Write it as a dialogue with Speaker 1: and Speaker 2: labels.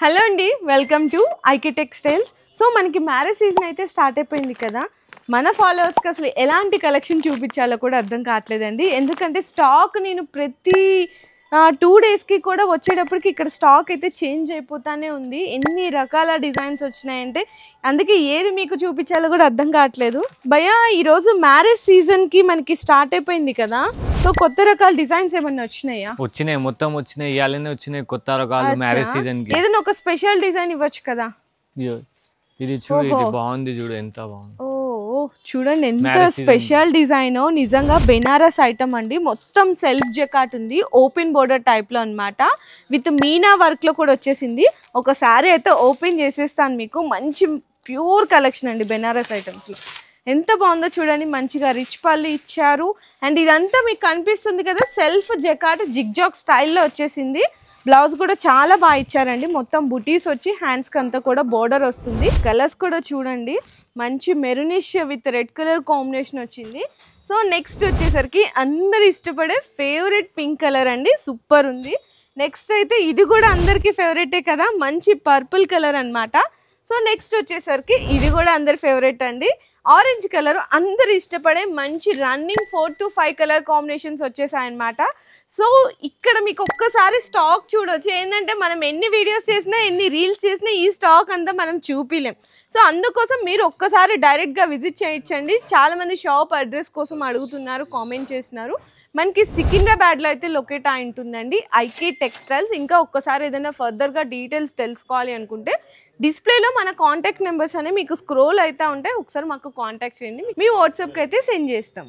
Speaker 1: Hello అండి, welcome to IK textiles. So మనకి marriage season అయితే స్టార్ట్ అయిపోయింది కదా. మన ఫాలోవర్స్కి అసలు ఎలాంటి కలెక్షన్ చూపించాలో కూడా అర్థం కావట్లేదండి. ఎందుకంటే స్టాక్ నేను ప్రతి 2 డేస్కి కూడా వచ్చేటప్పటికి ఇక్కడ స్టాక్ అయితే చేంజ్ అయిపోతూనే ఉంది. ఎన్ని రకాల డిజైన్స్ వచ్చినాయంటే అందుకే ఏది మీకు చూపించాలో కూడా అర్థం కావట్లేదు. భయ్యా, ఈరోజు మ్యారేజ్ సీజన్కి మనకి స్టార్ట్ అయిపోయింది కదా. సో కొత్త రకాల డిజైన్స్ ఏమన్నా వచ్చినాయా?
Speaker 2: వచ్చినాయి, మొత్తం వచ్చినాయి. ఇయాలనే వచ్చినాయి కొత్త రకాలు మ్యారేజ్ సీజన్ కి.
Speaker 1: ఏదైనా ఒక స్పెషల్ డిజైన్ ఇవ్వచ్చు కదా.
Speaker 2: ఇది చూడు, ఇది బాగుంది చూడు, ఎంత బాగుంది.
Speaker 1: చూడండి ఎంత స్పెషల్ డిజైన్. నిజంగా బెనారస్ ఐటమ్ అండి. మొత్తం సెల్ఫ్ జకాట్ ఉంది, ఓపెన్ బోర్డర్ టైప్ లో అన్నమాట. విత్ మీనా వర్క్ లో కూడా వచ్చేసింది. ఒకసారి అయితే ఓపెన్ చేసేస్తాను మీకు. మంచి ప్యూర్ కలెక్షన్ అండి బెనారస్ ఐటమ్స్ లో. ఎంత బాగుందో చూడండి. మంచిగా రిచ్ పళ్ళు ఇచ్చారు. అండ్ ఇదంతా మీకు కనిపిస్తుంది కదా, సెల్ఫ్ జకాట్ జిగ్జాగ్ స్టైల్లో వచ్చేసింది. బ్లౌజ్ కూడా చాలా బాగా ఇచ్చారండి. మొత్తం బుటీస్ వచ్చి హ్యాండ్స్కి అంతా కూడా బోర్డర్ వస్తుంది. కలర్స్ కూడా చూడండి, మంచి maroonish with red colour combination వచ్చింది. సో నెక్స్ట్ వచ్చేసరికి అందరు ఇష్టపడే ఫేవరెట్ పింక్ కలర్ అండి. సూపర్ ఉంది. నెక్స్ట్ అయితే ఇది కూడా అందరికీ ఫేవరెటే కదా, మంచి పర్పుల్ కలర్ అన్నమాట. సో నెక్స్ట్ వచ్చేసరికి ఇది కూడా అందరి ఫేవరెట్ అండి, ఆరెంజ్ కలర్. అందరు ఇష్టపడే మంచి రన్నింగ్ 4 to 5 కలర్ కాంబినేషన్స్ వచ్చేసాయన్నమాట. సో ఇక్కడ మీకు ఒక్కసారి స్టాక్ చూడొచ్చు. ఏంటంటే మనం ఎన్ని వీడియోస్ చేసినా ఎన్ని రీల్స్ చేసినా ఈ స్టాక్ అంతా మనం చూపిలేం. సో అందుకోసం మీరు ఒక్కసారి డైరెక్ట్గా విజిట్ చేయించండి. చాలామంది షాప్ అడ్రస్ కోసం అడుగుతున్నారు, కామెంట్ చేస్తున్నారు. మనకి సికింద్రాబాద్లో అయితే లొకేట్ అయి ఉంటుందండి ఐకే టెక్స్టైల్స్. ఇంకా ఒక్కసారి ఏదైనా ఫర్దర్గా డీటెయిల్స్ తెలుసుకోవాలి అనుకుంటే డిస్ప్లేలో మన కాంటాక్ట్ నెంబర్స్ అనేవి మీకు స్క్రోల్ అయితే ఉంటాయి. ఒకసారి మాకు కాంటాక్ట్ చేయండి, మీ వాట్సాప్కి అయితే సెండ్ చేస్తాం.